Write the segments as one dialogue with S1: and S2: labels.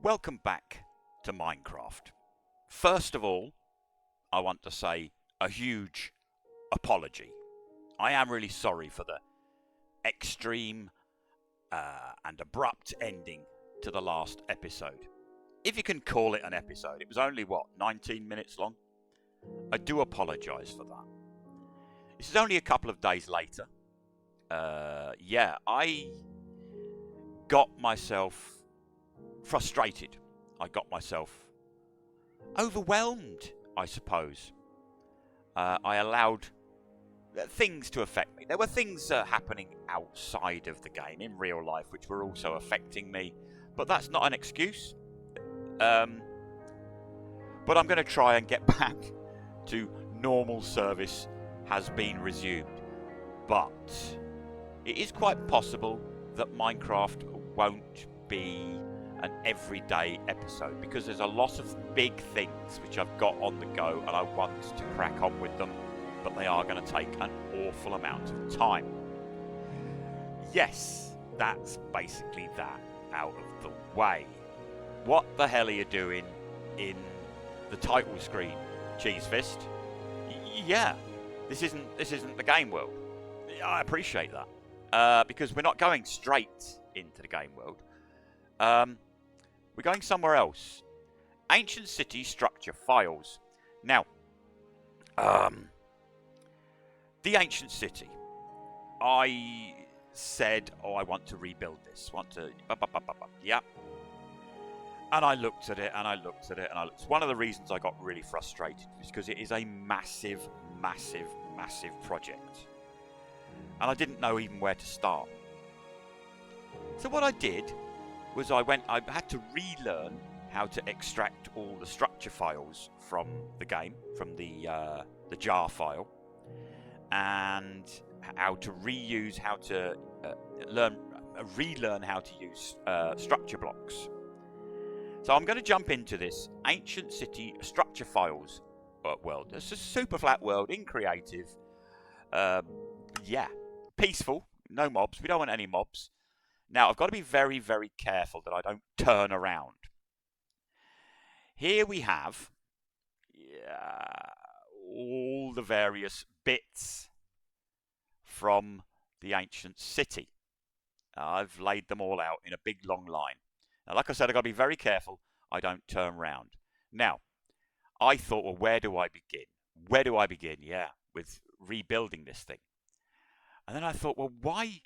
S1: Welcome back to Minecraft. First of all, I want to say a huge apology. I am really sorry for the extreme and abrupt ending to the last episode. If you can call it an episode, it was only, 19 minutes long? I do apologise for that. This is only a couple of days later. I got myself frustrated. I got myself overwhelmed, I suppose. I allowed things to affect me. There were things happening outside of the game in real life which were also affecting me, but that's not an excuse. But I'm going to try and get back to normal service has been resumed. But it is quite possible that Minecraft won't be an everyday episode because there's a lot of big things which I've got on the go and I want to crack on with them, but they are going to take an awful amount of time. Yes, that's basically that out of the way. What the hell are you doing in the title screen, Cheese Fist? Yeah, this isn't the game world. I appreciate that because we're not going straight into the game world. We're going somewhere else. Ancient City Structure Files. Now, the Ancient City. I said, I want to rebuild this. Yeah. And I looked at it, and I looked at it, and I looked. One of the reasons I got really frustrated is because it is a massive, massive, massive project. And I didn't know even where to start. So what I did was I had to relearn how to extract all the structure files from the game, from the jar file, and how to relearn how to use structure blocks. So I'm going to jump into this Ancient City Structure Files world. It's a super flat world in creative. Peaceful, no mobs. We don't want any mobs. Now, I've got to be very, very careful that I don't turn around. Here we have all the various bits from the ancient city. I've laid them all out in a big, long line. Now, like I said, I've got to be very careful I don't turn around. Now, I thought, well, where do I begin? Where do I begin? Yeah, with rebuilding this thing. And then I thought, well, why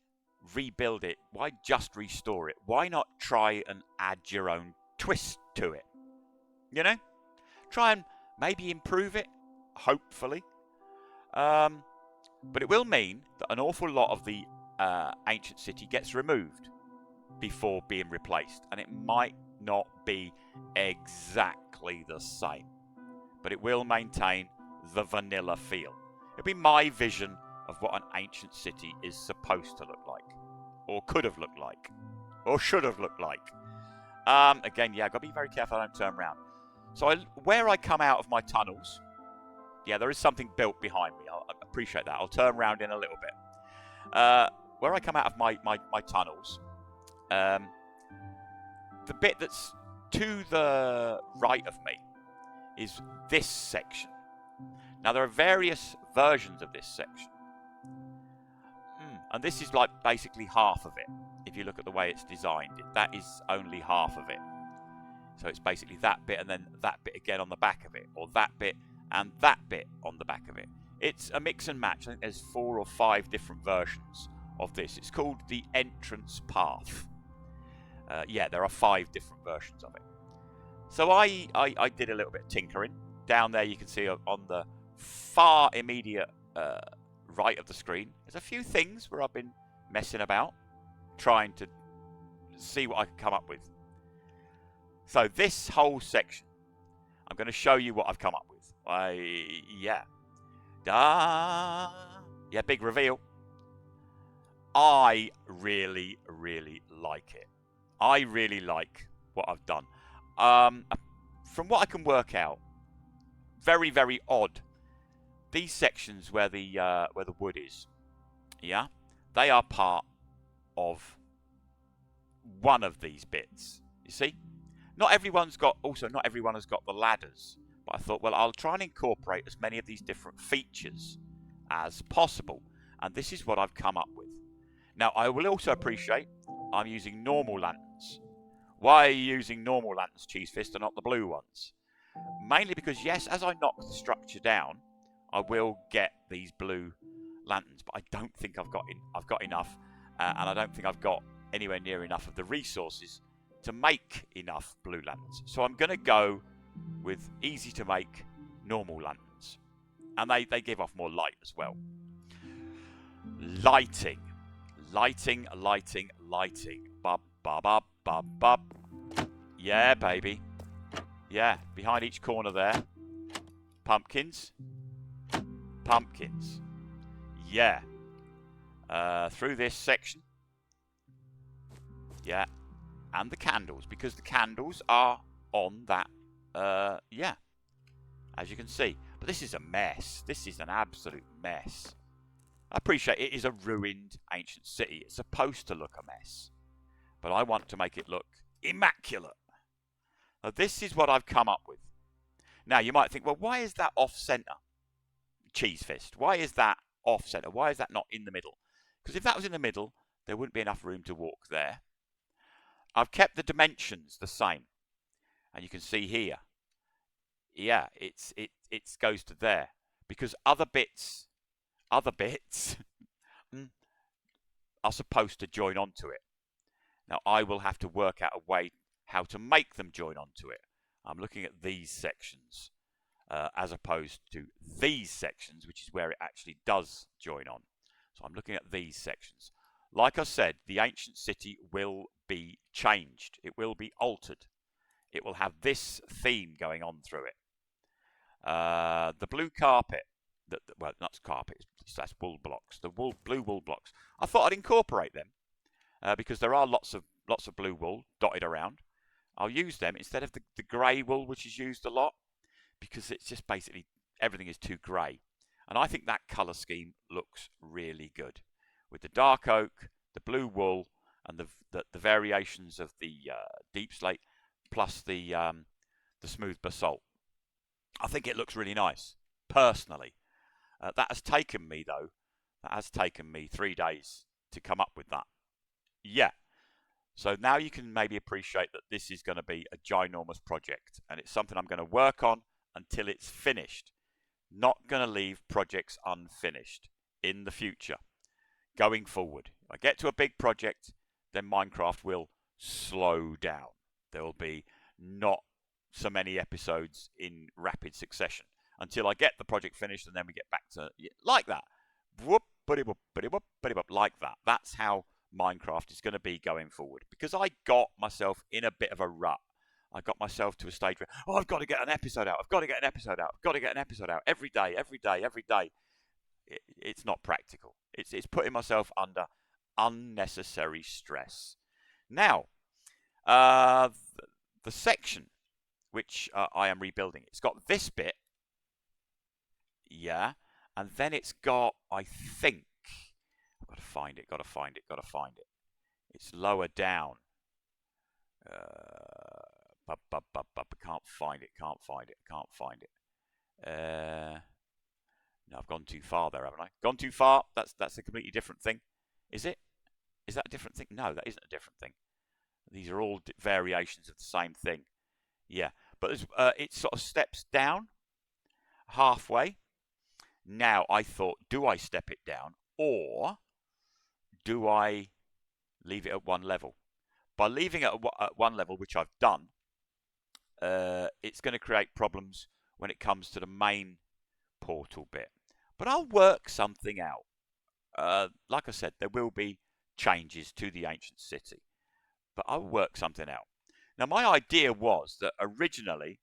S1: rebuild it? Why just restore it? Why not try and add your own twist to it? You know? Try and maybe improve it, hopefully. But it will mean that an awful lot of the ancient city gets removed before being replaced. And it might not be exactly the same. But it will maintain the vanilla feel. It'll be my vision of what an ancient city is supposed to look like, or could have looked like, or should have looked like. Again, I've got to be very careful I don't turn around. So where I come out of my tunnels, there is something built behind me. I appreciate that. I'll turn around in a little bit. Where I come out of my tunnels, the bit that's to the right of me is this section. Now, there are various versions of this section. And this is like basically half of it. If you look at the way it's designed, that is only half of it. So it's basically that bit and then that bit again on the back of it, or that bit and that bit on the back of it. It's a mix and match. I think there's 4 or 5 different versions of this. It's called the entrance path. There are 5 different versions of it. So I did a little bit of tinkering. Down there you can see on the far immediate right of the screen, there's a few things where I've been messing about, trying to see what I can come up with. So this whole section, I'm going to show you what I've come up with. Big reveal. I really, really like it. I really like what I've done. From what I can work out, very, very odd. These sections where the wood is, they are part of one of these bits. You see, Not everyone has got the ladders, but I thought, well, I'll try and incorporate as many of these different features as possible, and this is what I've come up with. Now, I will also appreciate I'm using normal lanterns. Why are you using normal lanterns, Cheese Fist, and not the blue ones? Mainly because, yes, as I knock the structure down, I will get these blue lanterns, but I don't think I've got enough, and I don't think I've got anywhere near enough of the resources to make enough blue lanterns. So I'm going to go with easy to make normal lanterns, and they give off more light as well. Lighting. Bub, bub, bub, bub, bub. Yeah, baby. Yeah, behind each corner there. Pumpkins. Yeah. Through this section. Yeah. And the candles, because the candles are on that. Yeah. As you can see. But this is a mess. This is an absolute mess. I appreciate it is a ruined ancient city. It's supposed to look a mess. But I want to make it look immaculate. Now, this is what I've come up with. Now, you might think, well, why is that off-centre? Cheese Fist. Why is that off-centre? Why is that not in the middle? Because if that was in the middle, there wouldn't be enough room to walk there. I've kept the dimensions the same. And you can see here. Yeah, it goes to there. Because other bits are supposed to join onto it. Now, I will have to work out a way how to make them join onto it. I'm looking at these sections as opposed to these sections, which is where it actually does join on. So I'm looking at these sections. Like I said, the ancient city will be changed. It will be altered. It will have this theme going on through it. The blue carpet, well, not carpet, that's wool blocks. The blue wool blocks. I thought I'd incorporate them because there are lots of blue wool dotted around. I'll use them instead of the grey wool, which is used a lot, because it's just basically everything is too grey. And I think that colour scheme looks really good with the dark oak, the blue wool, and the variations of the deep slate plus the smooth basalt. I think it looks really nice, personally. That has taken me 3 days to come up with that. Yeah. So now you can maybe appreciate that this is going to be a ginormous project, and it's something I'm going to work on until it's finished. Not going to leave projects unfinished in the future. Going forward, if I get to a big project, then Minecraft will slow down. There will be not so many episodes in rapid succession until I get the project finished, and then we get back to like that. Whoop, buddy, whoop, buddy, whoop, buddy, whoop, like that. That's how Minecraft is going to be going forward, because I got myself in a bit of a rut. I got myself to a stage where, I've got to get an episode out. I've got to get an episode out. I've got to get an episode out every day. It's not practical. It's putting myself under unnecessary stress. Now, the section which I am rebuilding, it's got this bit, yeah, and then it's got, I think, I've got to find it. It's lower down. Can't find it. No, I've gone too far there, haven't I? Gone too far? That's a completely different thing. Is it? Is that a different thing? No, that isn't a different thing. These are all variations of the same thing. Yeah, but it sort of steps down halfway. Now, I thought, do I step it down, or do I leave it at one level? By leaving it at one level, which I've done, it's going to create problems when it comes to the main portal bit. But I'll work something out. Like I said, there will be changes to the ancient city, but I'll work something out. Now, my idea was that originally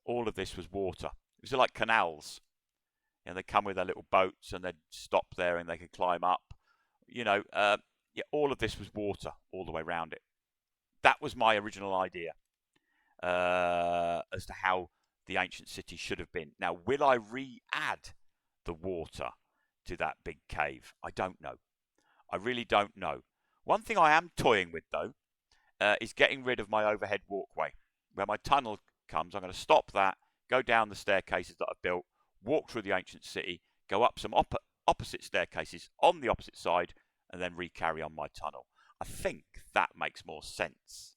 S1: all of this was water. It was like canals. You know, they come with their little boats and they'd stop there and they could climb up. You know, all of this was water all the way around it. That was my original idea as to how the ancient city should have been. Now, will I re-add the water to that big cave? I don't know. I really don't know. One thing I am toying with, though, is getting rid of my overhead walkway. where my tunnel comes, I'm going to stop that, go down the staircases that I've built, walk through the ancient city, go up some opposite staircases on the opposite side, and then re-carry on my tunnel. I think that makes more sense.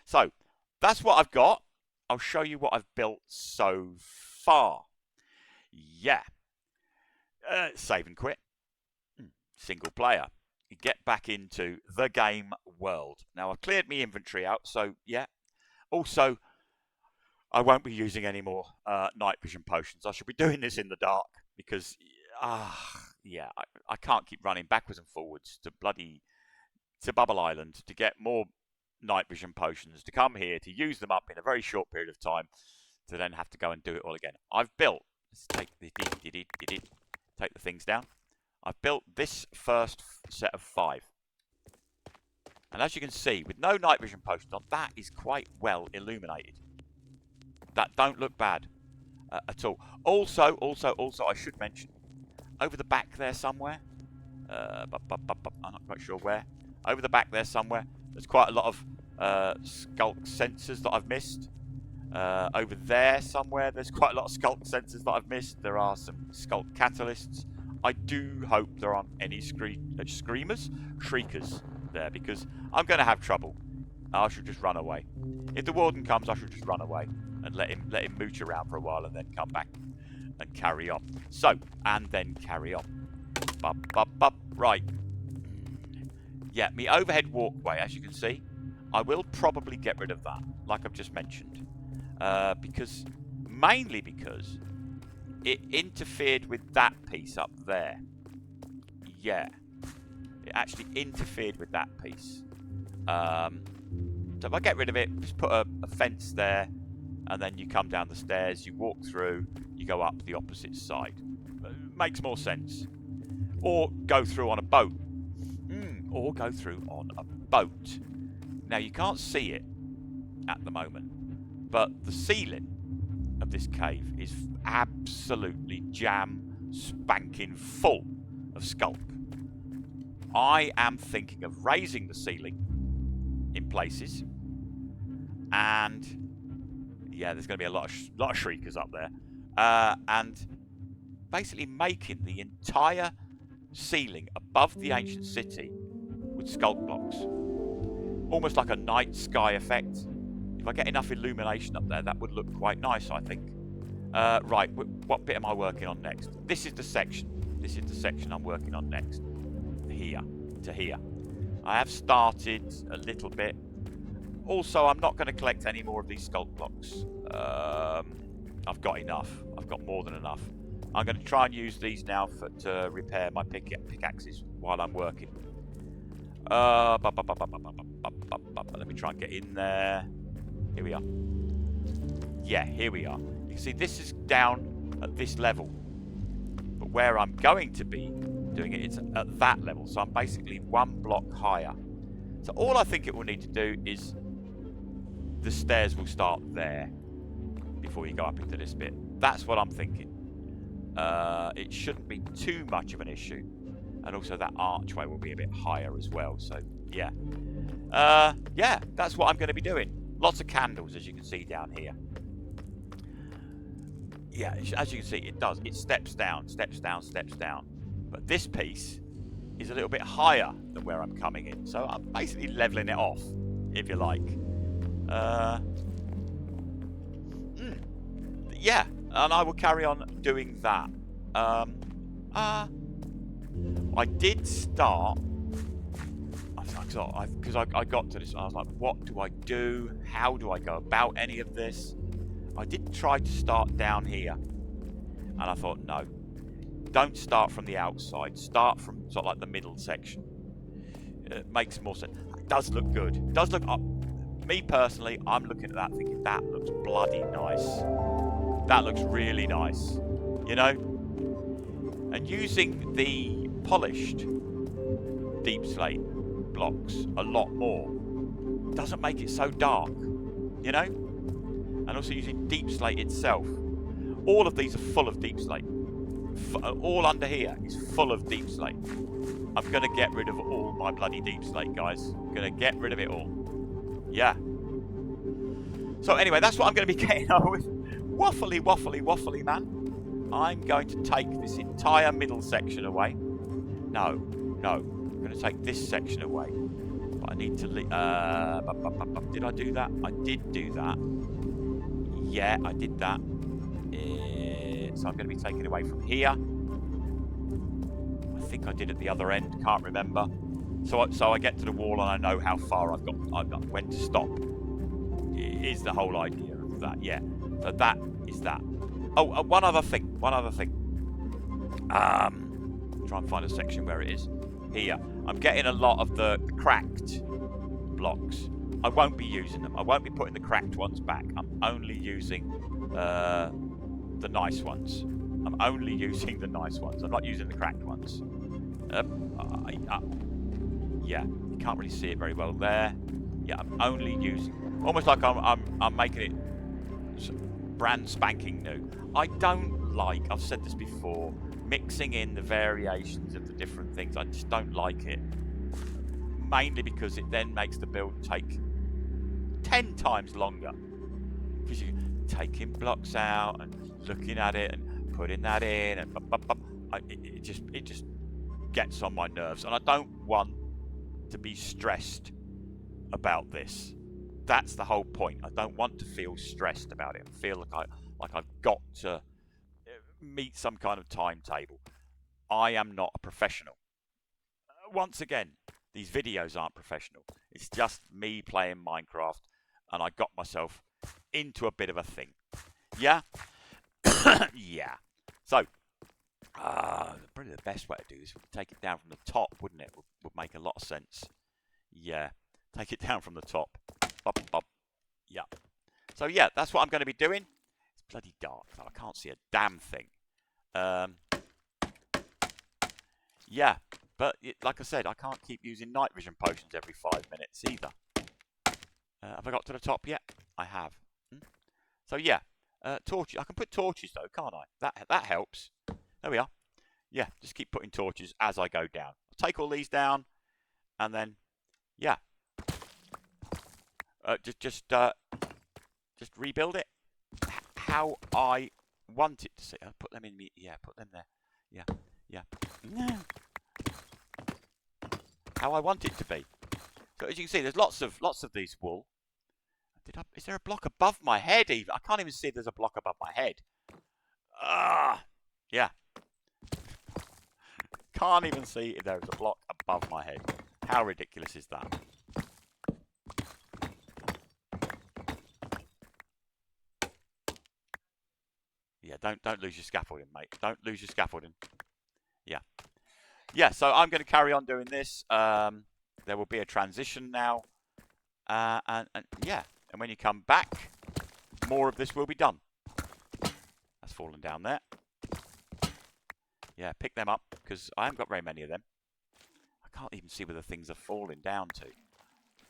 S1: So that's what I've got. I'll show you what I've built so far. Yeah. Save and quit. Single player. You get back into the game world. Now, I've cleared my inventory out, so yeah. Also, I won't be using any more night vision potions. I should be doing this in the dark because, yeah, I can't keep running backwards and forwards to Bubble Island to get more night vision potions, to come here, to use them up in a very short period of time, to then have to go and do it all again. I've built, let's take the things down. I've built this first set of 5. And as you can see, with no night vision potions on, that is quite well illuminated. That don't look bad at all. Also, I should mention, over the back there somewhere, I'm not quite sure where, over the back there somewhere, there's quite a lot of sculk sensors that I've missed. Over there somewhere, there's quite a lot of sculk sensors that I've missed. There are some sculk catalysts. I do hope there aren't any shriekers there, because I'm going to have trouble. I should just run away. If the warden comes, I should just run away and let him mooch around for a while and then come back and carry on. So, and then carry on. Right. Yeah, my overhead walkway, as you can see, I will probably get rid of that, like I've just mentioned. Mainly because it interfered with that piece up there. Yeah. It actually interfered with that piece. So if I get rid of it, just put a fence there, and then you come down the stairs, you walk through, you go up the opposite side. Makes more sense. Or go through on a boat. Or go through on a boat. Now, you can't see it at the moment, but the ceiling of this cave is absolutely spanking full of sculk. I am thinking of raising the ceiling in places, and yeah, there's going to be a lot of shriekers up there, and basically making the entire ceiling above the ancient city with sculk blocks, almost like a night sky effect. If I get enough illumination up there, that would look quite nice, I think. Right, what bit am I working on next? This is the section. This is the section I'm working on next. Here to here. I have started a little bit. Also, I'm not going to collect any more of these sculk blocks. I've got enough. I've got more than enough. I'm going to try and use these now to repair my pickaxes while I'm working. Let me try and get in there. Here we are. Yeah, here we are. You can see this is down at this level. But where I'm going to be doing it's at that level. So I'm basically 1 block higher. So all I think it will need to do is the stairs will start there before you go up into this bit. That's what I'm thinking. It shouldn't be too much of an issue. And also that archway will be a bit higher as well. So, yeah. Yeah, that's what I'm going to be doing. Lots of candles, as you can see down here. Yeah, as you can see, it does. It steps down, steps down, steps down. But this piece is a little bit higher than where I'm coming in. So I'm basically leveling it off, if you like. Yeah, and I will carry on doing that. I did start, because I got to this, I was like, what do I do? How do I go about any of this? I did try to start down here, and I thought, no, don't start from the outside. Start from sort of like the middle section. It makes more sense. It does look good. It does look, me personally, I'm looking at that thinking, that looks bloody nice. That looks really nice, you know? And using the polished deep slate blocks a lot more doesn't make it so dark, you know? And also using deep slate itself. All of these are full of deep slate. All under here is full of deep slate. I'm going to get rid of all my bloody deep slate, guys. I'm going to get rid of it all. Yeah. So anyway, that's what I'm going to be getting on with. Waffly, waffly, waffly, man. I'm going to take this entire middle section away. No. I'm going to take this section away. But I need to... did I do that? I did do that. Yeah, I did that. So I'm going to be taking away from here. I think I did at the other end. Can't remember. So I get to the wall and I know how far I've got when to stop. Is the whole idea of that. Yeah. So that is that. Oh, one other thing. Try and find a section where it is. Here. I'm getting a lot of the cracked blocks. I won't be using them. I won't be putting the cracked ones back. I'm only using the nice ones. I'm only using the nice ones. I'm not using the cracked ones. Yeah, you can't really see it very well there. Yeah, I'm only using... Almost like I'm making it brand spanking new. I don't like, I've said this before, mixing in the variations of the different things. I just don't like it. Mainly because it then makes the build take 10 times longer. Because you're taking blocks out and looking at it and putting that in and it just gets on my nerves, and I don't want to be stressed about this. That's the whole point. I don't want to feel stressed about it. I feel like I've got to meet some kind of timetable. I am not a professional. Once again, these videos aren't professional. It's just me playing Minecraft, and I got myself into a bit of a thing. Yeah? Yeah. So, probably the best way to do this would take it down from the top, wouldn't it? Would make a lot of sense. Yeah. Take it down from the top. Bop, bop. Yeah. So, yeah, that's what I'm going to be doing. It's bloody dark, though. I can't see a damn thing. Yeah. But, like I said, I can't keep using night vision potions every 5 minutes either. Have I got to the top yet? I have. So, yeah. Torches. I can put torches, though, can't I? That helps. There we are. Yeah, just keep putting torches as I go down. I'll take all these down, and then, yeah. Just rebuild it how I want it to see. Put them in. Yeah, put them there. Yeah. How I want it to be. So as you can see, there's lots of these wool. Is there a block above my head? Even I can't even see if there's a block above my head. Yeah. Can't even see if there's a block above my head. How ridiculous is that? Yeah, don't lose your scaffolding, mate. Don't lose your scaffolding. Yeah. Yeah, so I'm going to carry on doing this. There will be a transition now. And yeah, and when you come back, more of this will be done. That's fallen down there. Yeah, pick them up, because I haven't got very many of them. I can't even see where the things are falling down to.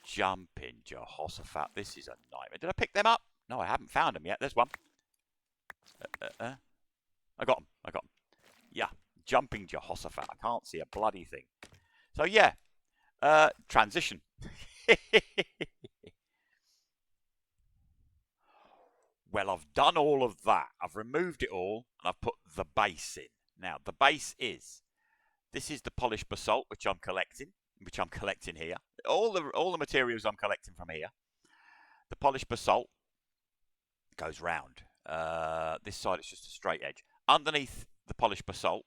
S1: Jumping Jehoshaphat, this is a nightmare. Did I pick them up? No, I haven't found them yet. There's one. I got them. Yeah, jumping Jehoshaphat. I can't see a bloody thing. So yeah, transition. Well, I've done all of that. I've removed it all, and I've put the base in. Now, the base this is the polished basalt, which I'm collecting here. All the materials I'm collecting from here. The polished basalt goes round. This side is just a straight edge. Underneath the polished basalt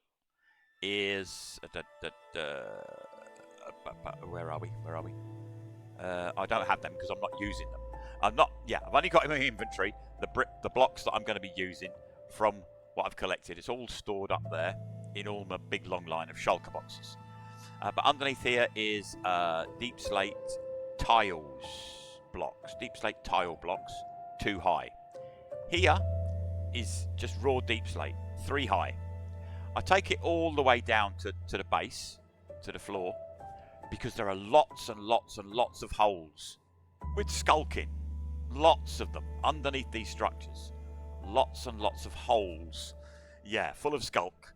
S1: is where are we? I don't have them because I'm not using them. I've only got in my inventory the blocks that I'm going to be using from what I've collected. It's all stored up there in all my big long line of shulker boxes. But underneath here is deep slate tile blocks, 2 high. Here is just raw deep slate, 3 high. I take it all the way down to the base, to the floor, because there are lots and lots and lots of holes with skulking. Lots of them underneath these structures. Lots and lots of holes. Yeah, full of skulk.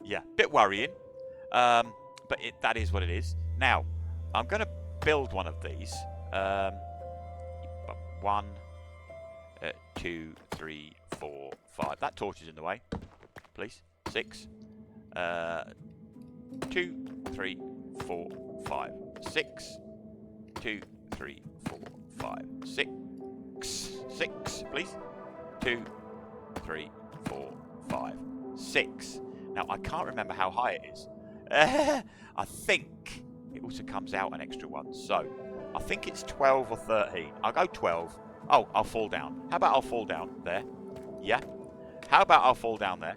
S1: Yeah, bit worrying. But that is what it is. Now, I'm going to build one of these. 1, 2, 3, 4, 5. That torch is in the way, please. 6. 2, 3, 4, 5. 6. 2, 3, 4, 5. 6. 6, please. 2, 3, 4, 5, 6. Now, I can't remember how high it is. I think it also comes out an extra one. So, I think it's 12 or 13. I'll go 12. Oh, I'll fall down. How about I'll fall down there? Yeah. How about I'll fall down there?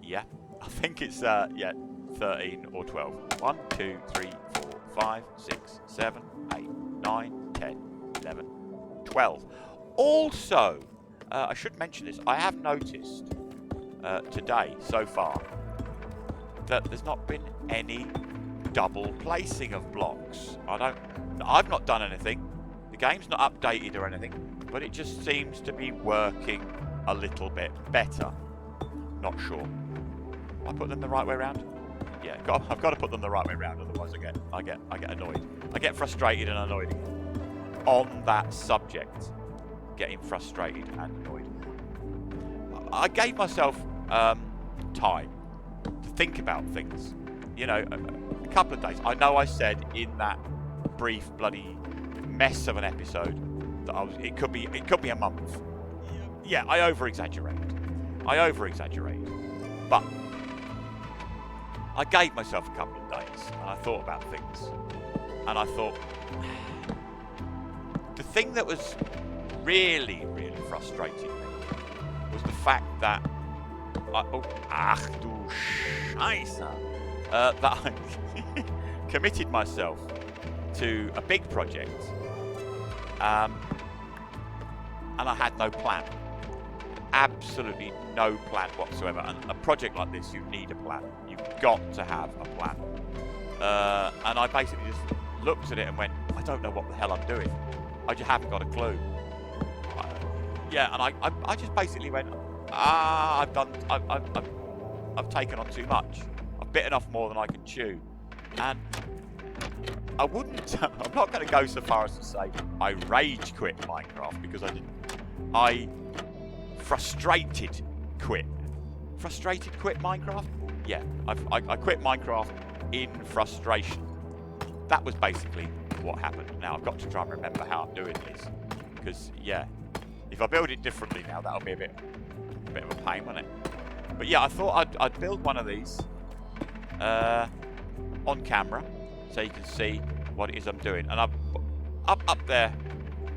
S1: Yeah. I think it's, 13 or 12. 1, 2, 3, 4, 5, 6, 7, 8, 9, 10, 11, 12. Also, I should mention this. I have noticed today, so far, that there's not been any double placing of blocks. I've not done anything. The game's not updated or anything, but it just seems to be working a little bit better. Not sure. I put them the right way around? Yeah, I've got to put them the right way around, otherwise I get annoyed. I get frustrated and annoyed on that subject. Getting frustrated and annoyed. I gave myself time to think about things. You know, a couple of days. I know I said in that brief bloody mess of an episode that it could be a month. Yeah, I over-exaggerated. But I gave myself a couple of days and I thought about things. And I thought the thing that was really, really frustrating me was the fact that that I committed myself to a big project, and I had no plan. Absolutely no plan whatsoever. And a project like this, you need a plan. You've got to have a plan. And I basically just looked at it and went, I don't know what the hell I'm doing. I just haven't got a clue. And I just basically went, I've taken on too much. I've bitten off more than I can chew. And I'm not going to go so far as to say I rage quit Minecraft, because I didn't. I frustrated quit. Frustrated quit Minecraft? Yeah, I quit Minecraft in frustration. That was basically what happened. Now I've got to try and remember how I'm doing this, because if I build it differently now, that'll be a bit of a pain, won't it? But yeah, I thought I'd build one of these on camera, so you can see what it is I'm doing. And up there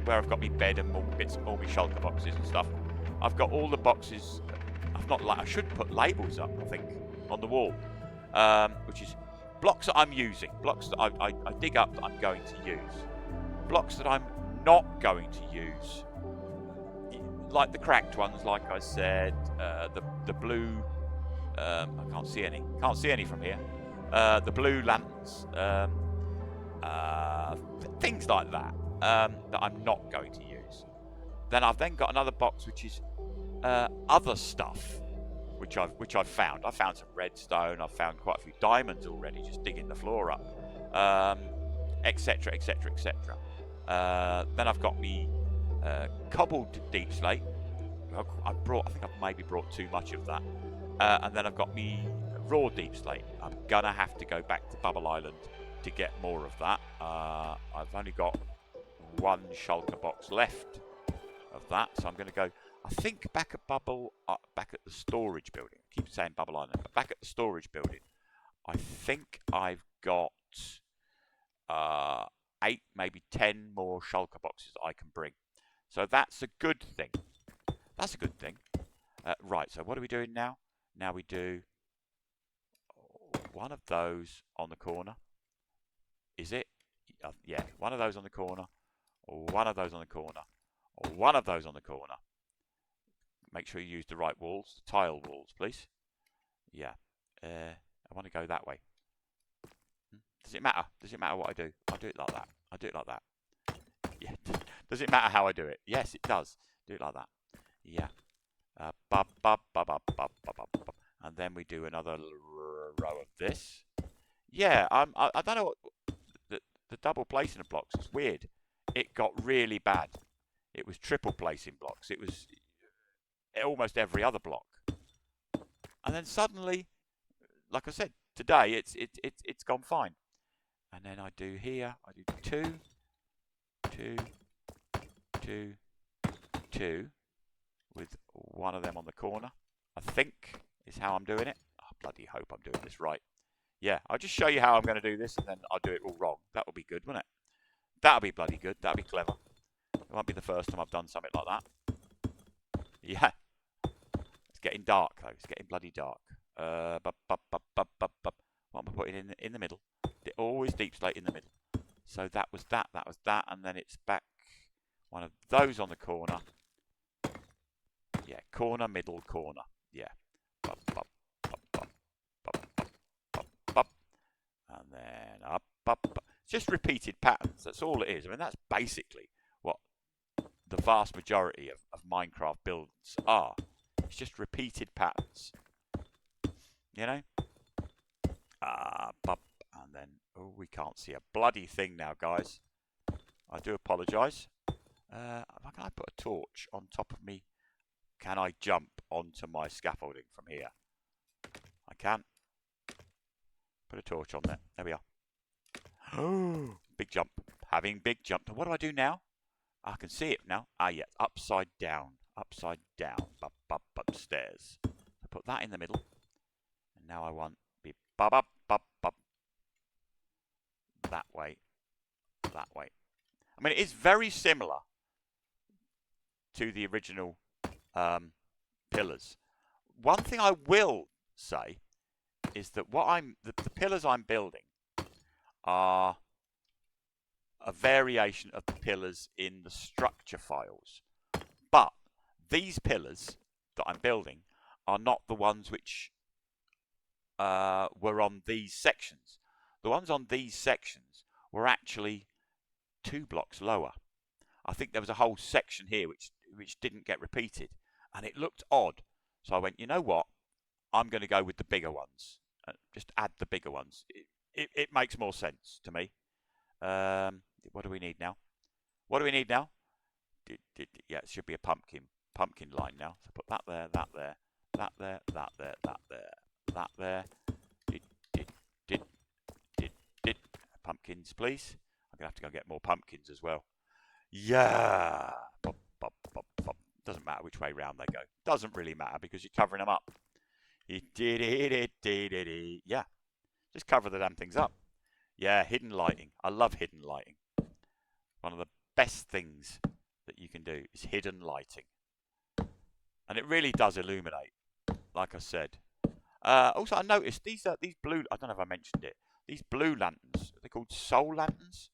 S1: where I've got my bed and all my shulker boxes and stuff, I've got all the boxes. I should put labels up, I think, on the wall, which is blocks that I'm using, blocks that I dig up that I'm going to use, blocks that I'm not going to use, like the cracked ones, like I said, the blue, I can't see any from here, the blue lanterns, things like that, that I'm not going to use. Then I've got another box which is other stuff which I've found. I found some redstone. I've found quite a few diamonds already, just digging the floor up, etc, etc, etc. Then I've got me cobbled deep slate. I think I've maybe brought too much of that. And then I've got me raw deep slate. I'm gonna have to go back to Bubble Island to get more of that. I've only got one shulker box left of that, so I'm going to go, I think, back at the storage building. I keep saying Bubble Island, but back at the storage building, I think I've got 8, maybe 10 more shulker boxes I can bring. So that's a good thing. Right, so what are we doing now? Now we do one of those on the corner. Is it? Yeah, one of those on the corner, or one of those on the corner, or one of those on the corner. Make sure you use the right walls, the tile walls, please. Yeah, I want to go that way. Does it matter? Does it matter what I do? I'll do it like that. Yeah. Does it matter how I do it? Yes, it does. Do it like that. Yeah. And then we do another row of this. Yeah, I don't know what the double placing of blocks is weird. It got really bad. It was triple placing blocks. It was almost every other block. And then suddenly, like I said, today it's gone fine. And then I do here, I do 2, 2, 2, 2, with one of them on the corner, I think is how I'm doing it. I bloody hope I'm doing this right. Yeah, I'll just show you how I'm going to do this, and then I'll do it all wrong. That would be good, wouldn't it? That'll be bloody good. That'll be clever. It won't be the first time I've done something like that. Yeah. It's getting dark, though. It's getting bloody dark. What am I putting in the middle? It always deep slate in the middle. So that was that, and then it's back. One of those on the corner. Yeah, corner, middle, corner. Yeah. And then up. It's just repeated patterns. That's all it is. I mean, that's basically what the vast majority of Minecraft builds are. It's just repeated patterns. You know? And then, oh, we can't see a bloody thing now, guys. I do apologise. Can I put a torch on top of me? Can I jump onto my scaffolding from here? I can. Put a torch on there. There we are. Oh, big jump. Having big jump. What do I do now? I can see it now. Ah, yeah. Upside down. Upside down. Upstairs. So put that in the middle. And now I want be that way. That way. I mean, it is very similar to the original pillars. One thing I will say is that the pillars I'm building are a variation of the pillars in the structure files. But these pillars that I'm building are not the ones which were on these sections. The ones on these sections were actually 2 blocks lower. I think there was a whole section here which didn't get repeated, and it looked odd. So I went, you know what? I'm going to go with the bigger ones. Just add the bigger ones. It makes more sense to me. What do we need now? What do we need now? Yeah, it should be a pumpkin line now. So put that there, that there, that there, that there, that there, that there. Pumpkins, please. I'm going to have to go get more pumpkins as well. Yeah. Doesn't matter which way round they go. Doesn't really matter because you're covering them up. Yeah. Just cover the damn things up. Yeah, hidden lighting. I love hidden lighting. One of the best things that you can do is hidden lighting. And it really does illuminate, like I said. Also, I noticed these blue, I don't know if I mentioned it, these blue lanterns, they're called soul lanterns.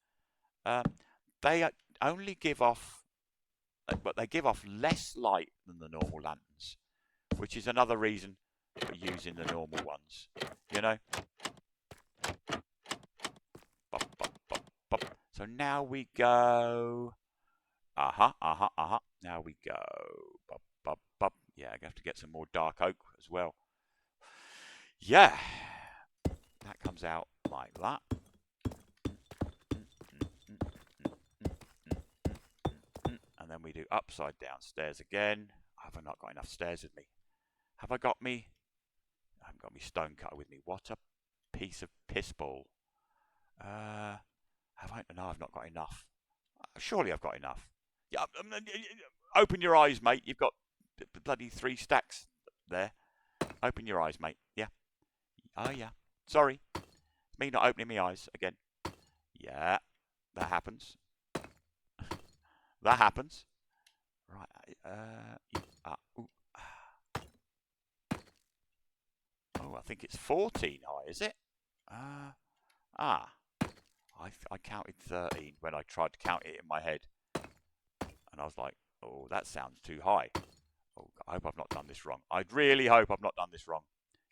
S1: They only give off, but they give off less light than the normal lanterns, which is another reason for using the normal ones, you know. So now we go. Now we go. Yeah, I have to get some more dark oak as well. Yeah, that comes out like that. And then we do upside down stairs again. Have I not got enough stairs with me? Have I got me? I haven't got me stone cutter with me. What a piece of piss ball. Have I? No, I've not got enough. Surely I've got enough. Yeah, open your eyes, mate. You've got bloody 3 stacks there. Open your eyes, mate. Yeah. Oh, yeah. Sorry. It's me not opening my eyes again. Yeah. That happens. That happens. Right. Oh, I think it's 14 high, is it? I counted 13 when I tried to count it in my head. And I was like, oh, that sounds too high. Oh, I hope I've not done this wrong. I really hope I've not done this wrong,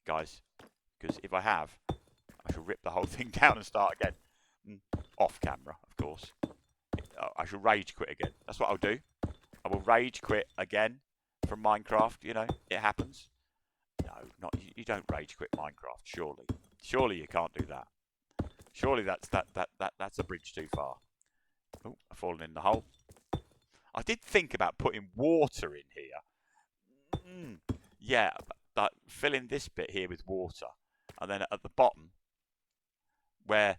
S1: guys. Because if I have, I shall rip the whole thing down and start again. Off camera, of course. I shall rage quit again. That's what I'll do. I will rage quit again from Minecraft. You know, it happens. No, you don't rage quit Minecraft. Surely you can't do that. Surely that's a bridge too far. Oh, I've fallen in the hole. I did think about putting water in here. Yeah, but filling this bit here with water. And then at the bottom, where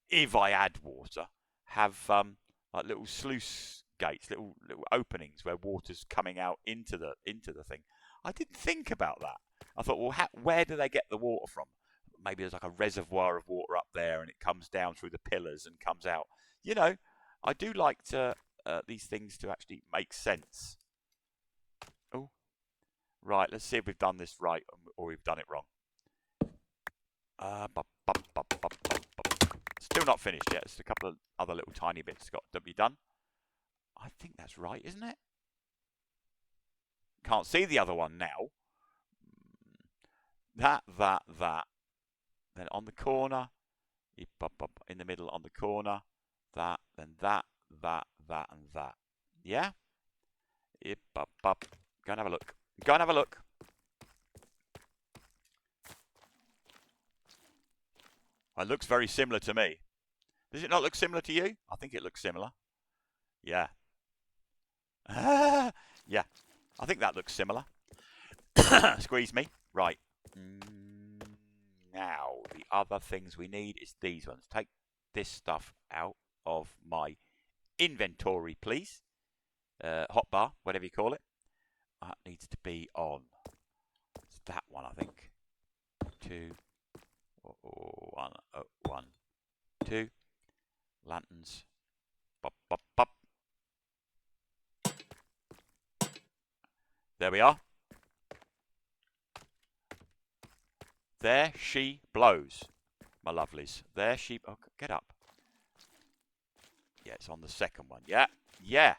S1: if I add water, have like little sluice gates, little openings where water's coming out into the thing. I did think about that. I thought, well, where do they get the water from? Maybe there's like a reservoir of water up there, and it comes down through the pillars and comes out. You know, I do like to these things to actually make sense. Oh, right. Let's see if we've done this right or we've done it wrong. Still not finished yet. There's a couple of other little tiny bits got to be done. I think that's right, isn't it? Can't see the other one now. That. Then on the corner, in the middle on the corner, that, then that, and that. Yeah? Go and have a look. Go and have a look. It looks very similar to me. Does it not look similar to you? I think it looks similar. Yeah. Yeah. I think that looks similar. Squeeze me. Right. Now, the other things we need is these ones. Take this stuff out of my inventory, please. Hotbar, whatever you call it. That needs to be on. It's that one, I think. 2. 1, 2. Lanterns. Bop, bop, bop. There we are. There she blows, my lovelies. There she... Oh, get up. Yeah, it's on the second one. Yeah, yeah.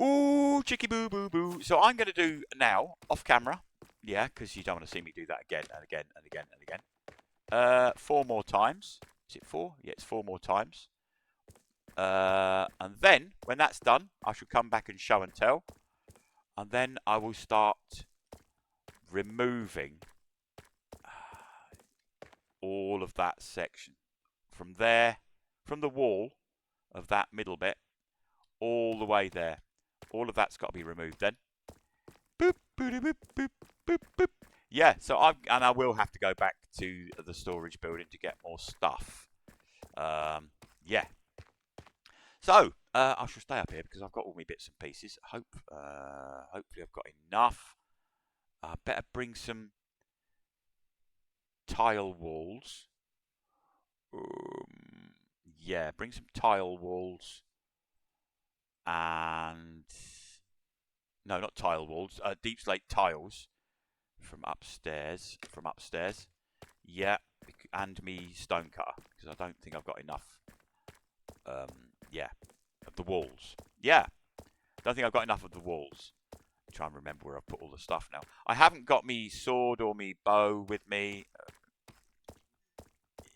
S1: Ooh, chicky boo boo boo. So I'm going to do now, off camera. Yeah, because you don't want to see me do that again and again and again and again. 4 more times. Is it 4? Yeah, it's 4 more times. And then, when that's done, I shall come back and show and tell. And then I will start removing all of that section from there, from the wall of that middle bit, all the way there. All of that's got to be removed then. Boop, boop, boop, boop, boop, boop. Yeah, so I will have to go back to the storage building to get more stuff. Yeah. So I shall stay up here because I've got all my bits and pieces. Hopefully I've got enough. I better bring some tile walls. Yeah, bring some tile walls. And no, not tile walls. Deep slate tiles from upstairs. Yeah, and me stone cutter because I don't think I've got enough. Yeah, of the walls. Yeah, don't think I've got enough of the walls. I'm trying to remember where I've put all the stuff now. I haven't got me sword or me bow with me.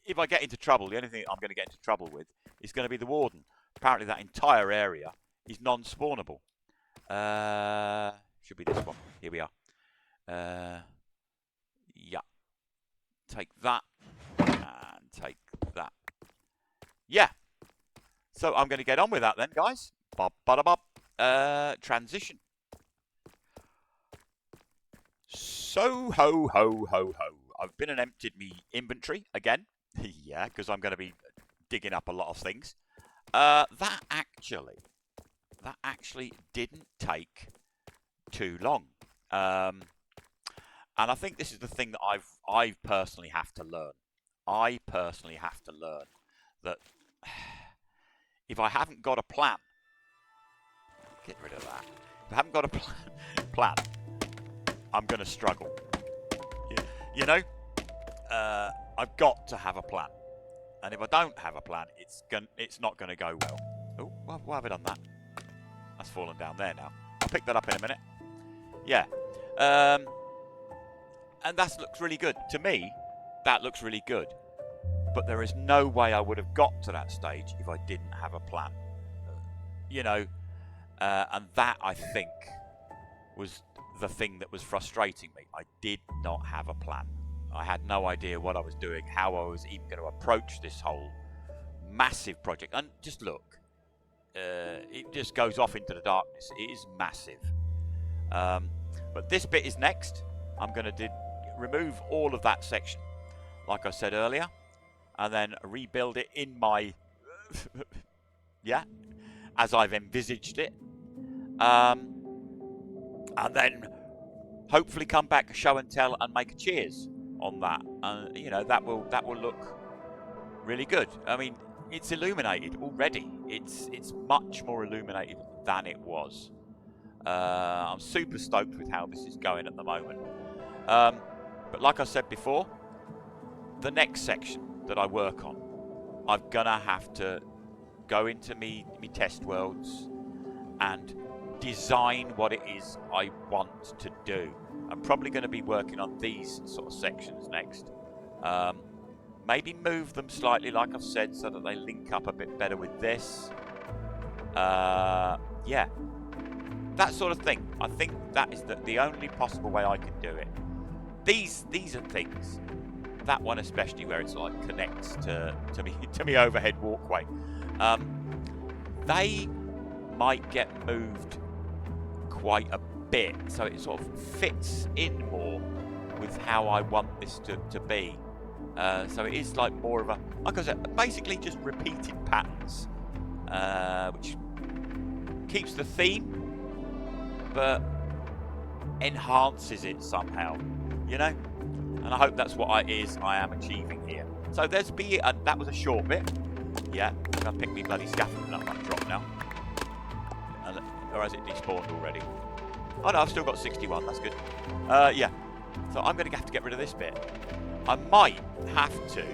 S1: If I get into trouble, the only thing I'm going to get into trouble with is going to be the warden. Apparently that entire area is non-spawnable. Should be this one. Here we are. Yeah. Take that. And take that. Yeah. So I'm going to get on with that then, guys. Bop, bada, bop. Transition. So, ho, ho, ho, ho. I've been and emptied me inventory again. Yeah, because I'm going to be digging up a lot of things. That actually didn't take too long. And I think this is the thing that I personally have to learn. I personally have to learn that if I haven't got a plan, get rid of that. If I haven't got a plan, I'm going to struggle. You know, I've got to have a plan. And if I don't have a plan, it's not going to go well. Oh, why have I done that? That's fallen down there now. I'll pick that up in a minute. Yeah. And that looks really good. To me, that looks really good. But there is no way I would have got to that stage if I didn't have a plan. You know, and that, I think, was the thing that was frustrating me. I did not have a plan. I had no idea what I was doing, how I was even going to approach this whole massive project. And just look, it just goes off into the darkness. It is massive. But this bit is next. I'm going to remove all of that section, like I said earlier, and then rebuild it in my, yeah, as I've envisaged it. And then hopefully come back, show and tell, and make a cheers on that. You know, that will look really good. I mean, it's illuminated already. It's much more illuminated than it was. I'm super stoked with how this is going at the moment. But like I said before, the next section that I work on, I'm gonna have to go into me test worlds and design what it is I want to do. I'm probably going to be working on these sort of sections next. Maybe move them slightly, like I've said, so that they link up a bit better with this. Yeah, that sort of thing. I think that is the only possible way I can do it. These are things. That one especially, where it's like connects to me overhead walkway. They might get moved quite a bit, so it sort of fits in more with how I want this to be. So it is like more of a, like I said, basically just repeated patterns, which keeps the theme, but enhances it somehow, you know? And I hope that's what I am achieving here. So there's that was a short bit. Yeah, I'm gonna pick me bloody scaffolding up on drop now. Or has it despawned already? Oh no, I've still got 61, that's good. Yeah, so I'm going to have to get rid of this bit. I might have to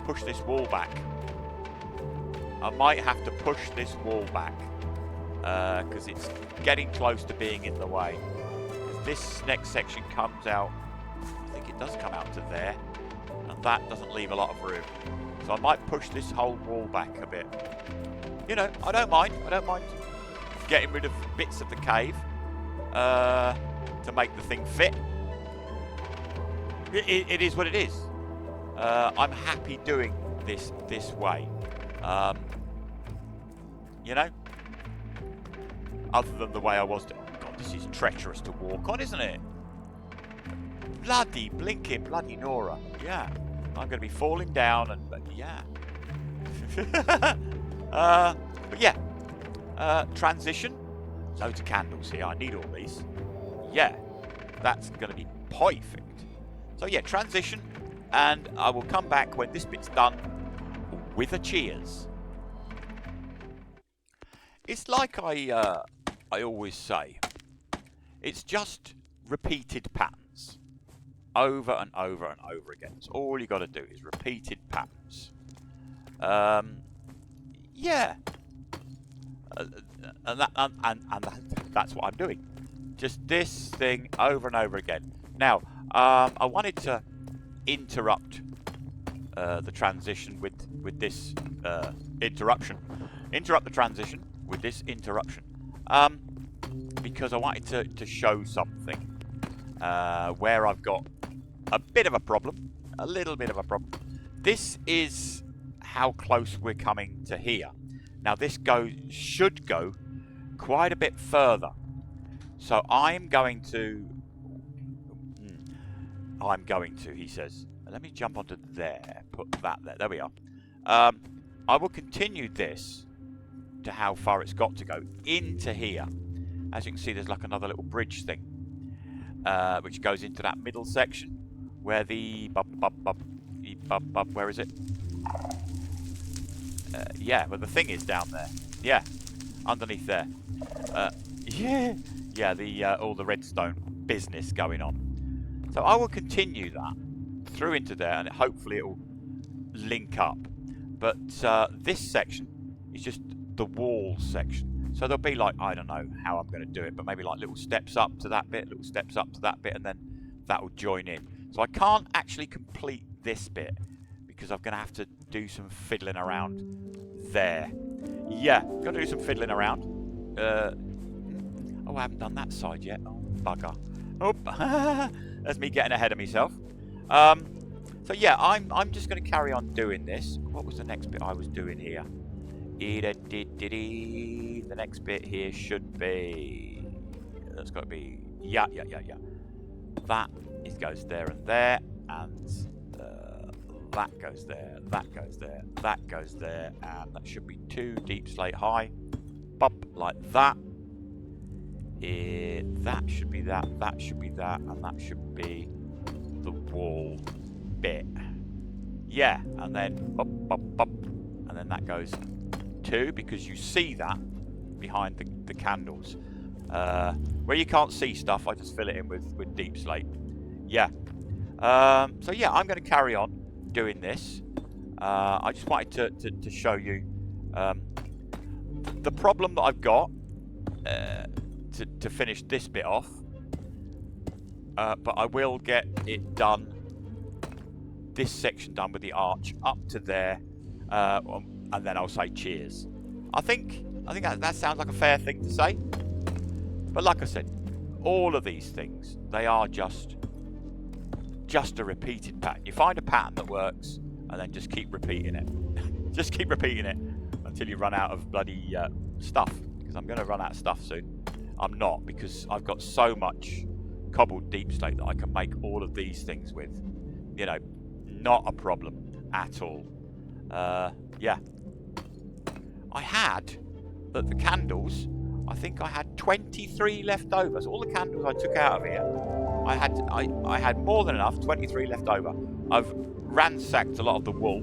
S1: push this wall back. Because it's getting close to being in the way. This next section comes out, I think it does come out to there, and that doesn't leave a lot of room. So I might push this whole wall back a bit. You know, I don't mind getting rid of bits of the cave to make the thing fit. It is what it is. I'm happy doing this way. You know, other than the way I was doing. God, this is treacherous to walk on, isn't it? Bloody blinking, bloody Nora. Yeah, I'm going to be falling down and yeah. But yeah, transition. Loads of candles here. I need all these. Yeah, that's going to be perfect. So yeah, transition, and I will come back when this bit's done with a cheers. It's like I always say, it's just repeated patterns over and over and over again. It's all you got to do is repeated patterns. Yeah, that's what I'm doing. Just this thing over and over again. Now, I wanted to interrupt the transition with this interruption. Interrupt the transition with this interruption. Because I wanted to show something where I've got a bit of a problem, a little bit of a problem. This is how close we're coming to here. Now this should go quite a bit further. So I'm going to, he says, let me jump onto there, put that there we are. I will continue this to how far it's got to go into here. As you can see, there's like another little bridge thing, which goes into that middle section where the where is it? Yeah, well the thing is down there. Yeah, underneath there. Yeah, the all the redstone business going on. So I will continue that through into there, and hopefully it will link up. But this section is just the wall section. So there'll be like, I don't know how I'm going to do it, but maybe like little steps up to that bit, little steps up to that bit, and then that will join in. So I can't actually complete this bit because I'm going to have to do some fiddling around there. Yeah, got to do some fiddling around. Oh, I haven't done that side yet. Oh, bugger. Oh, that's me getting ahead of myself. So yeah, I'm just going to carry on doing this. What was the next bit I was doing here? The next bit here should be... That's got to be... Yeah. That goes there and there, and that goes there, that goes there, that goes there, and that should be 2 deep slate high. Bump like that. That should be that, that should be that, and that should be the wall bit. Yeah, and then up, and then that goes 2, because you see that behind the candles. Where you can't see stuff, I just fill it in with deep slate. Yeah. So yeah, I'm going to carry on doing this. I just wanted to show you the problem that I've got to finish this bit off. But I will get it done, this section done with the arch up to there, and then I'll say cheers. I think that sounds like a fair thing to say. But like I said, all of these things, they are just a repeated pattern. You find a pattern that works, and then just keep repeating it. Just keep repeating it until you run out of bloody stuff. Because I'm going to run out of stuff soon. I'm not, because I've got so much cobbled deep slate that I can make all of these things with. You know, not a problem at all. Yeah. I had the candles. I think I had 23 left over. So all the candles I took out of here, I had more than enough, 23 left over. I've ransacked a lot of the wool.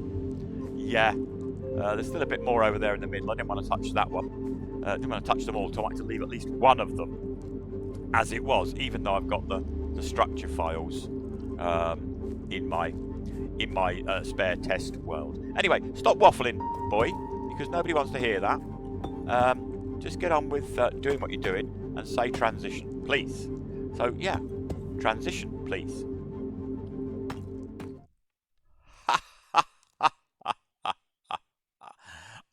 S1: Yeah. There's still a bit more over there in the middle. I didn't want to touch that one. Didn't want to touch them all, so I wanted to leave at least one of them as it was, even though I've got the structure files in my spare test world. Anyway, stop waffling, boy, because nobody wants to hear that. Just get on with doing what you're doing and say transition, please. So, yeah, transition, please.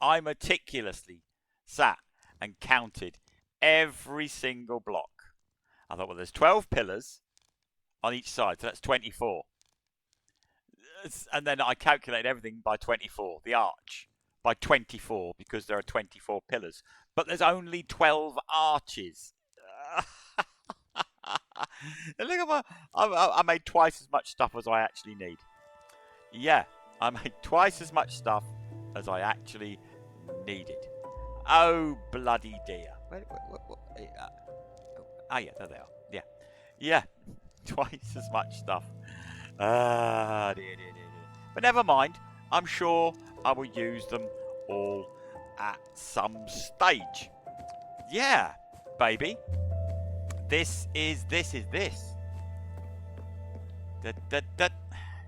S1: I meticulously sat and counted every single block. I thought, well, there's 12 pillars on each side, so that's 24. And then I calculated everything by 24, the arch by 24, because there are 24 pillars. But there's only 12 arches. Look at I made twice as much stuff as I actually need. Yeah, I made twice as much stuff as I actually needed. Oh, bloody dear. Yeah, there they are. Yeah. Yeah, twice as much stuff. Dear. But never mind. I'm sure I will use them all at some stage. Yeah, baby. This is this.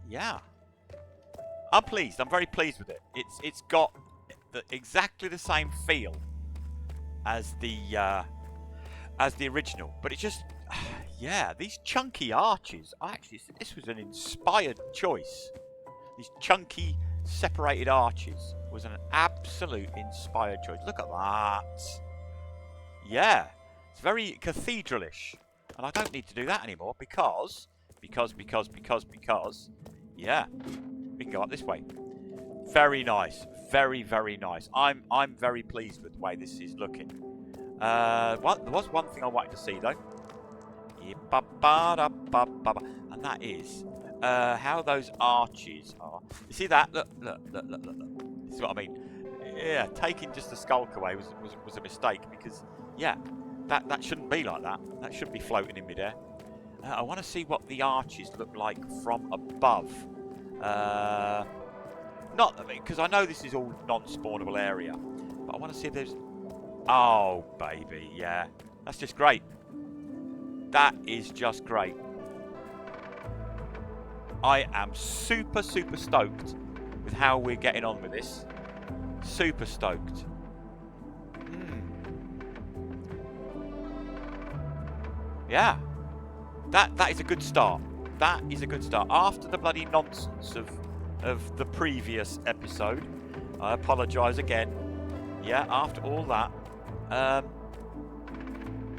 S1: Yeah. I'm pleased. I'm very pleased with it. It's got exactly the same feel as the original, but it's just, yeah, these chunky arches. Actually, this was an inspired choice. These chunky separated arches was an absolute inspired choice. Look at that. Yeah, it's very cathedralish, and I don't need to do that anymore because yeah, we can go up this way. Very nice, very nice. I'm very pleased with the way this is looking. There was one thing I wanted to see though, and that is how those arches are. You see that? Look. This is what I mean. Yeah, taking just the skulk away was a mistake, because yeah, that shouldn't be like that. That shouldn't be floating in midair. I want to see what the arches look like from above. Not because I know this is all non-spawnable area, but I want to see if there's. Oh baby, yeah, that's just great. That is just great. I am super stoked with how we're getting on with this. Super stoked. Yeah, that is a good start. That is a good start. After the bloody nonsense of the previous episode, I apologise again. Yeah, after all that,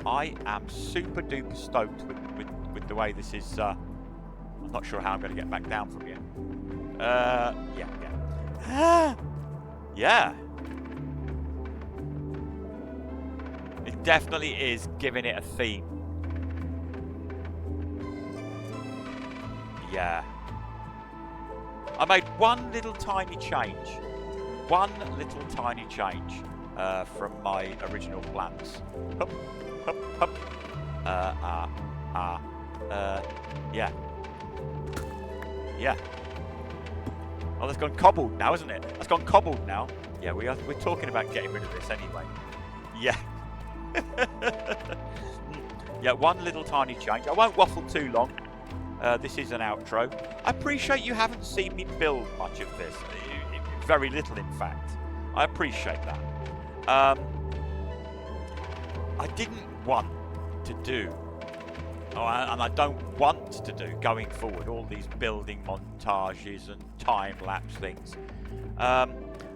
S1: I am super duper stoked with the way this is. I'm not sure how I'm going to get back down from here. Yeah. Yeah. It definitely is giving it a theme. Yeah. I made one little tiny change. One little tiny change from my original plans. Hup, hup, hup. Yeah. Yeah. Oh, that's gone cobbled now, isn't it? That's gone cobbled now. Yeah, we're talking about getting rid of this anyway. Yeah. Yeah, one little tiny change. I won't waffle too long. This is an outro. I appreciate you haven't seen me build much of this. Very little, in fact. I appreciate that. I didn't want to do, and I don't want to do going forward, all these building montages and time-lapse things.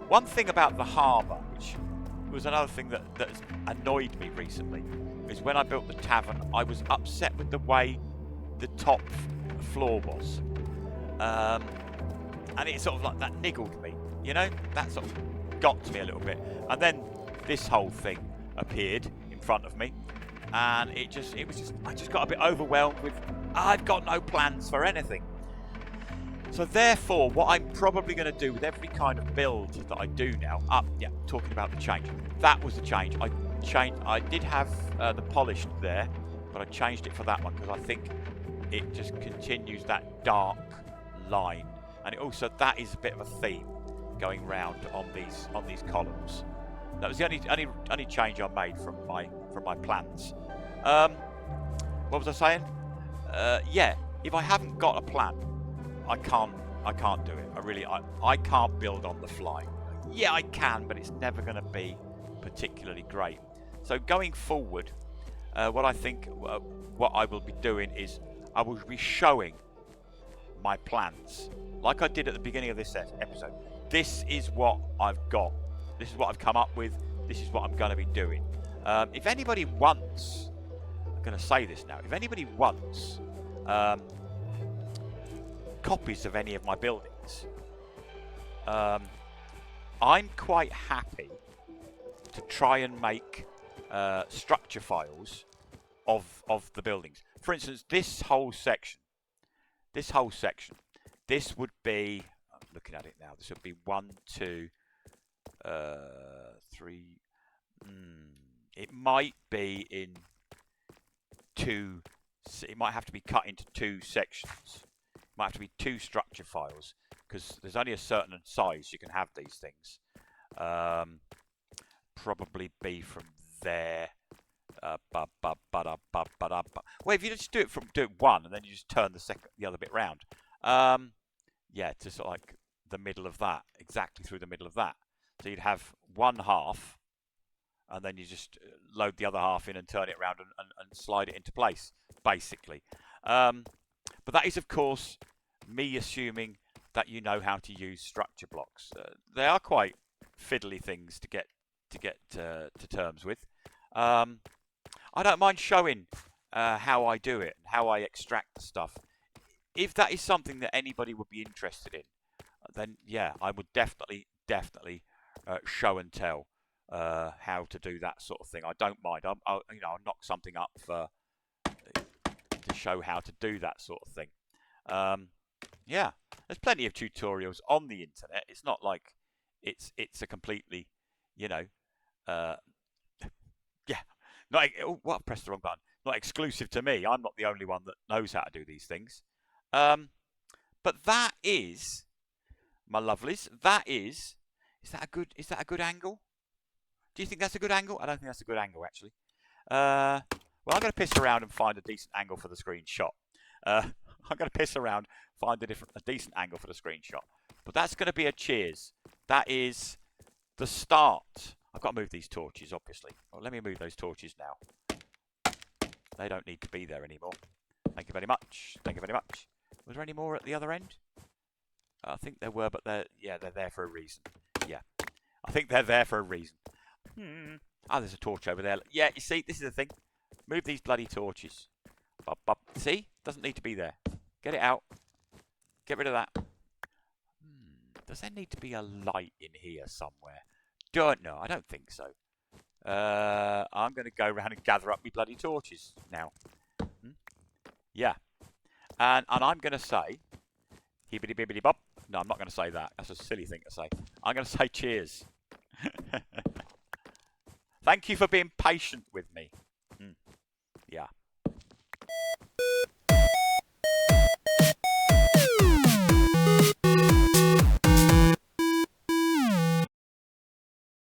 S1: One thing about the harbour, which was another thing that annoyed me recently, is when I built the tavern, I was upset with the way the top floor was. And it sort of like that niggled me, you know? That sort of got to me a little bit. And then this whole thing appeared in front of me, and I just got a bit overwhelmed with, I've got no plans for anything. So therefore, what I'm probably going to do with every kind of build that I do now, talking about the change, that was the change. I did have the polished there, but I changed it for that one because I think it just continues that dark line, and it also, that is a bit of a theme going round on these columns. That was the only change I made from my plans. What was I saying? Yeah, if I haven't got a plan, I can't do it. I can't build on the fly. Yeah, I can, but it's never going to be particularly great. So going forward, what I think what I will be doing is I will be showing my plans like I did at the beginning of this episode. This is what I've got. This is what I've come up with. This is what I'm going to be doing. If anybody wants, I'm going to say this now, if anybody wants copies of any of my buildings, I'm quite happy to try and make structure files of the buildings. For instance, this whole section, this would be, I'm looking at it now, this would be 1, 2, 3, it might be in 2, it might have to be cut into 2 sections. It might have to be 2 structure files, because there's only a certain size you can have these things. Probably be from there. Well, if you just do it one, and then you just turn the other bit round. Yeah, to sort of like the middle of that, exactly through the middle of that. So you'd have one half, and then you just load the other half in and turn it around and slide it into place, basically. But that is, of course, me assuming that you know how to use structure blocks. They are quite fiddly things to get to terms with. I don't mind showing how I do it and how I extract the stuff. If that is something that anybody would be interested in, then yeah, I would definitely show and tell how to do that sort of thing. I don't mind. I'll knock something up to show how to do that sort of thing. Yeah, there's plenty of tutorials on the internet. It's not like it's a completely, yeah. I've pressed the wrong button. Not exclusive to me. I'm not the only one that knows how to do these things. But that is, my lovelies. Is that a good angle? Do you think that's a good angle? I don't think that's a good angle, actually. Well, I'm going to piss around and find a decent angle for the screenshot. I'm going to piss around, find a decent angle for the screenshot. But that's going to be a cheers. That is the start. I've got to move these torches, obviously. Well, let me move those torches now. They don't need to be there anymore. Thank you very much. Thank you very much. Was there any more at the other end? I think there were, but they're there for a reason. Yeah, I think they're there for a reason. Oh, there's a torch over there. Yeah, you see, this is the thing. Move these bloody torches. See? Doesn't need to be there. Get it out. Get rid of that. Does there need to be a light in here somewhere? Don't know. I don't think so. I'm going to go around and gather up my bloody torches now. Yeah. And I'm going to say, hibbity bibbity bop. No, I'm not going to say that. That's a silly thing to say. I'm going to say cheers. Thank you for being patient with